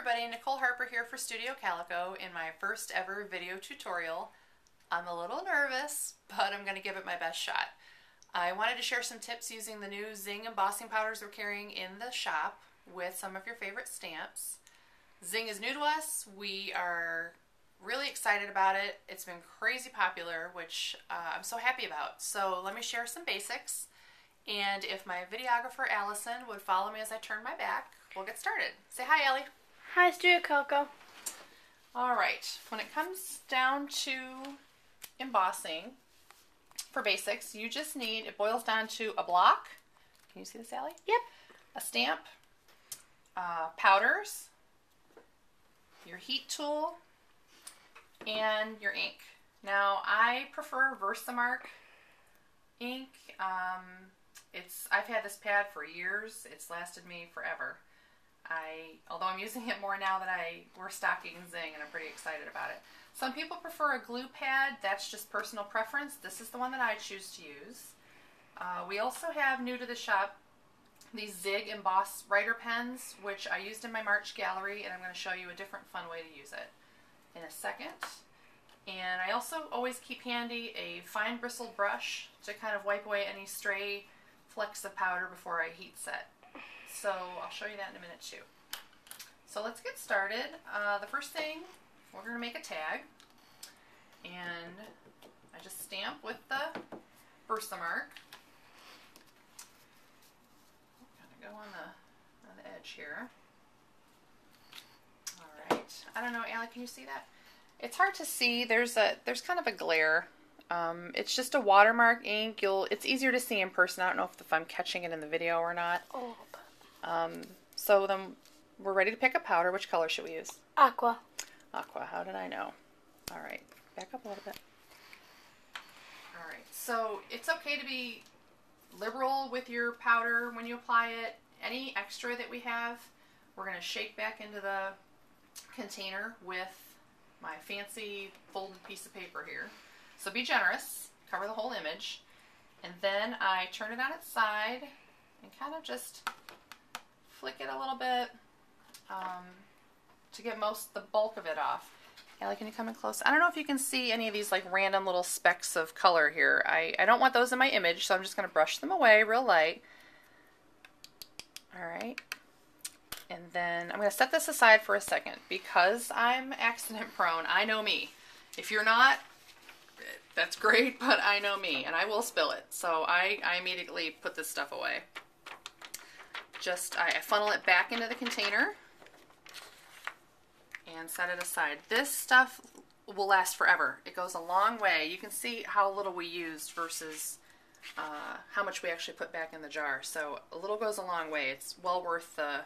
everybody, Nicole Harper here for Studio Calico in my first ever video tutorial. I'm a little nervous, but I'm going to give it my best shot. I wanted to share some tips using the new Zing Embossing Powders we're carrying in the shop with some of your favorite stamps. Zing is new to us. We are really excited about it. It's been crazy popular, which I'm so happy about. So let me share some basics. And if my videographer Allison would follow me as I turn my back, we'll get started. Say hi, Allie. Hi, Studio Calico. All right, when it comes down to embossing, for basics, you just need, it boils down to a block. Can you see this, Allie? Yep. A stamp, powders, your heat tool, and your ink. Now, I prefer Versamark ink. I've had this pad for years. It's lasted me forever. Although I'm using it more now that we're stocking Zing, and I'm pretty excited about it. Some people prefer a glue pad. That's just personal preference. This is the one that I choose to use. We also have, new to the shop, these Zing Emboss writer pens, which I used in my March gallery, and I'm going to show you a different fun way to use it in a second. And I also always keep handy a fine bristled brush to kind of wipe away any stray flecks of powder before I heat set. So I'll show you that in a minute too. So let's get started. The first thing, we're going to make a tag, and I just stamp with the Versamark. Kind of go on the edge here. All right. I don't know, Allie, can you see that? It's hard to see. There's kind of a glare. It's just a watermark ink. It's easier to see in person. I don't know if I'm catching it in the video or not. Oh. So then we're ready to pick a powder. Which color should we use? Aqua. Aqua. How did I know? All right. Back up a little bit. All right. So it's okay to be liberal with your powder when you apply it. Any extra that we have, we're going to shake back into the container with my fancy folded piece of paper here. So be generous, cover the whole image, and then I turn it on its side and kind of just flick it a little bit to get the bulk of it off. Allie, can you come in close? I don't know if you can see any of these like random little specks of color here. I don't want those in my image, so I'm just going to brush them away real light. All right. And then I'm going to set this aside for a second because I'm accident prone. I know me. If you're not, that's great, but I know me, and I will spill it. So I immediately put this stuff away. I funnel it back into the container and set it aside. This stuff will last forever. It goes a long way. You can see how little we used versus how much we actually put back in the jar. So a little goes a long way. It's well worth the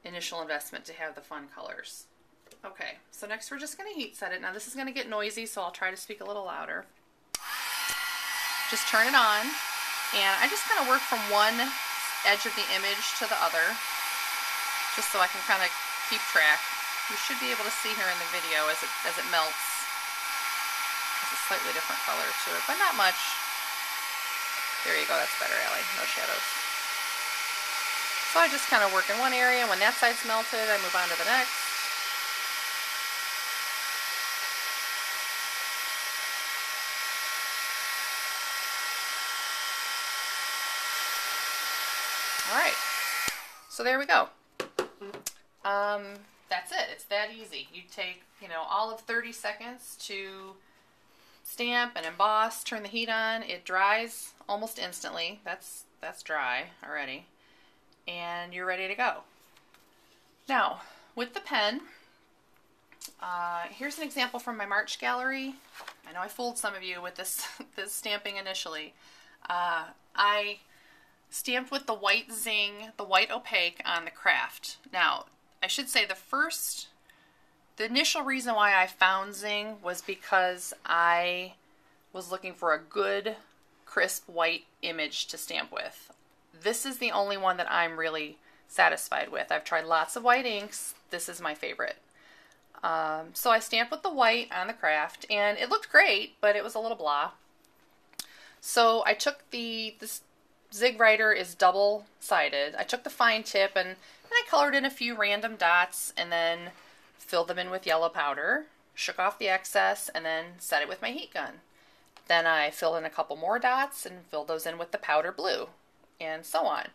initial investment to have the fun colors. Okay, so next we're just going to heat set it. Now this is going to get noisy, so I'll try to speak a little louder. Just turn it on, and I just kind of work from one edge of the image to the other, just so I can kind of keep track. You should be able to see here in the video as it melts. It's a slightly different color to it, but not much. There you go, that's better, Allie. No shadows. So I just kind of work in one area, and when that side's melted, I move on to the next. All right, so there we go. That's it. It's that easy. You take, all of 30 seconds to stamp and emboss, turn the heat on. It dries almost instantly. That's dry already. And you're ready to go. Now, with the pen, here's an example from my March gallery. I know I fooled some of you with this stamping initially. I stamped with the white Zing, the white opaque on the craft. Now, I should say the initial reason why I found Zing was because I was looking for a good, crisp white image to stamp with. This is the only one that I'm really satisfied with. I've tried lots of white inks. This is my favorite. So I stamped with the white on the craft, and it looked great, but it was a little blah. So I took this Zig writer is double-sided. I took the fine tip and I colored in a few random dots and then filled them in with yellow powder, shook off the excess, and then set it with my heat gun. Then I filled in a couple more dots and filled those in with the powder blue, and so on.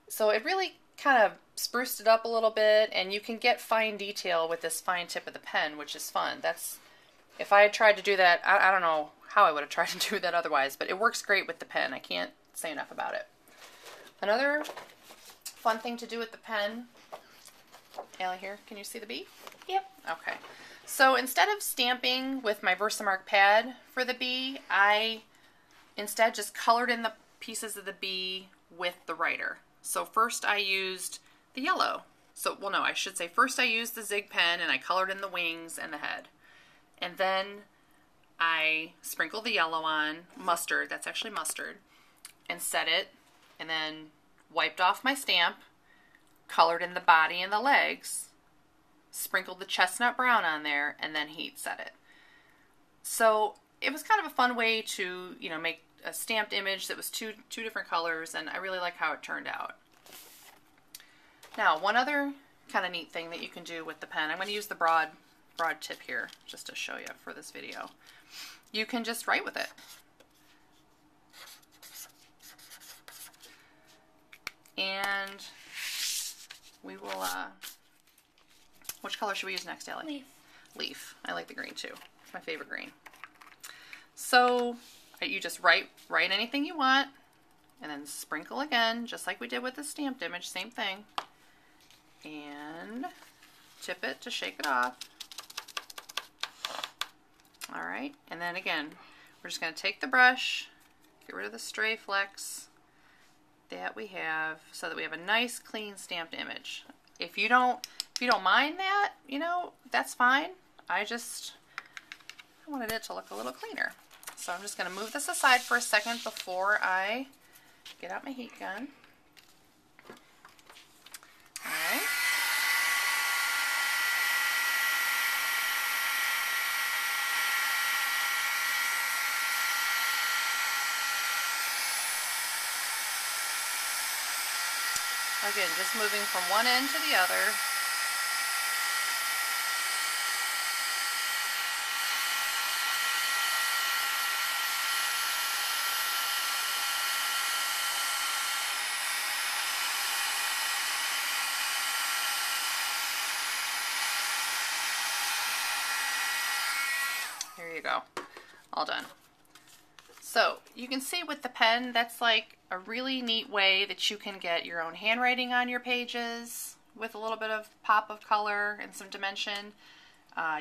So it really kind of spruced it up a little bit, and you can get fine detail with this fine tip of the pen, which is fun. If I had tried to do that, I don't know how I would have tried to do that otherwise, but it works great with the pen. I can't say enough about it. Another fun thing to do with the pen, Allie, here, can you see the bee? Yep. Okay. So instead of stamping with my Versamark pad for the bee, I instead just colored in the pieces of the bee with the writer. So first I used the yellow. Well, no, I should say first I used the Zig pen and I colored in the wings and the head. And then I sprinkled the yellow on, mustard, that's actually mustard, and set it, and then wiped off my stamp, colored in the body and the legs, sprinkled the chestnut brown on there, and then heat set it. So it was kind of a fun way to, make a stamped image that was two different colors, and I really like how it turned out. Now, one other kind of neat thing that you can do with the pen, I'm going to use the broad tip here just to show you for this video. You can just write with it. And we will, which color should we use next, Ellie? Leaf. Leaf. I like the green too. It's my favorite green. So you just write anything you want and then sprinkle again, just like we did with the stamped image, same thing. And tip it to shake it off. All right, and then again, we're just going to take the brush, get rid of the stray flecks that we have, so that we have a nice, clean, stamped image. If you don't mind that, that's fine. I wanted it to look a little cleaner. So I'm just going to move this aside for a second before I get out my heat gun. All right. Again, just moving from one end to the other. There you go. All done. So you can see with the pen, that's like a really neat way that you can get your own handwriting on your pages with a little bit of pop of color and some dimension.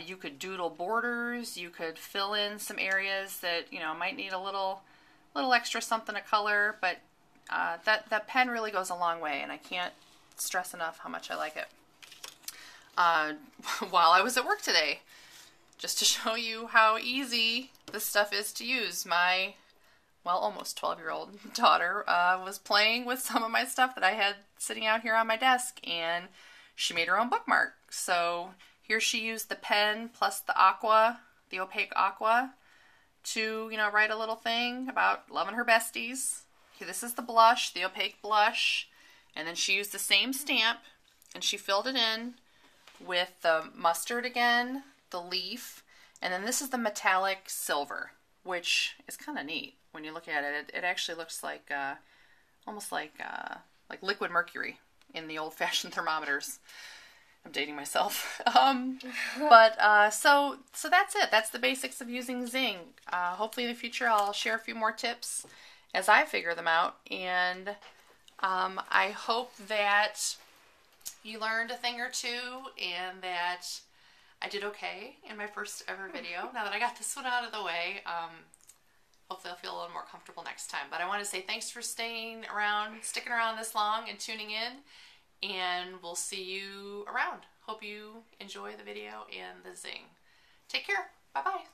You could doodle borders. You could fill in some areas that might need a little extra something of color. But that pen really goes a long way, and I can't stress enough how much I like it. While I was at work today, just to show you how easy this stuff is to use, my, almost 12-year-old daughter was playing with some of my stuff that I had sitting out here on my desk, and she made her own bookmark. So here she used the pen plus the aqua, the opaque aqua, to, write a little thing about loving her besties. Here, this is the blush, the opaque blush, and then she used the same stamp, and she filled it in with the mustard again, the leaf, and then this is the metallic silver, which is kind of neat when you look at it. It actually looks like almost like liquid mercury in the old-fashioned thermometers. I'm dating myself. So that's it. That's the basics of using Zing. Hopefully in the future I'll share a few more tips as I figure them out, and I hope that you learned a thing or two and that I did okay in my first ever video. Now that I got this one out of the way, hopefully I'll feel a little more comfortable next time. But I want to say thanks for sticking around this long and tuning in, and we'll see you around. Hope you enjoy the video and the Zing. Take care. Bye-bye.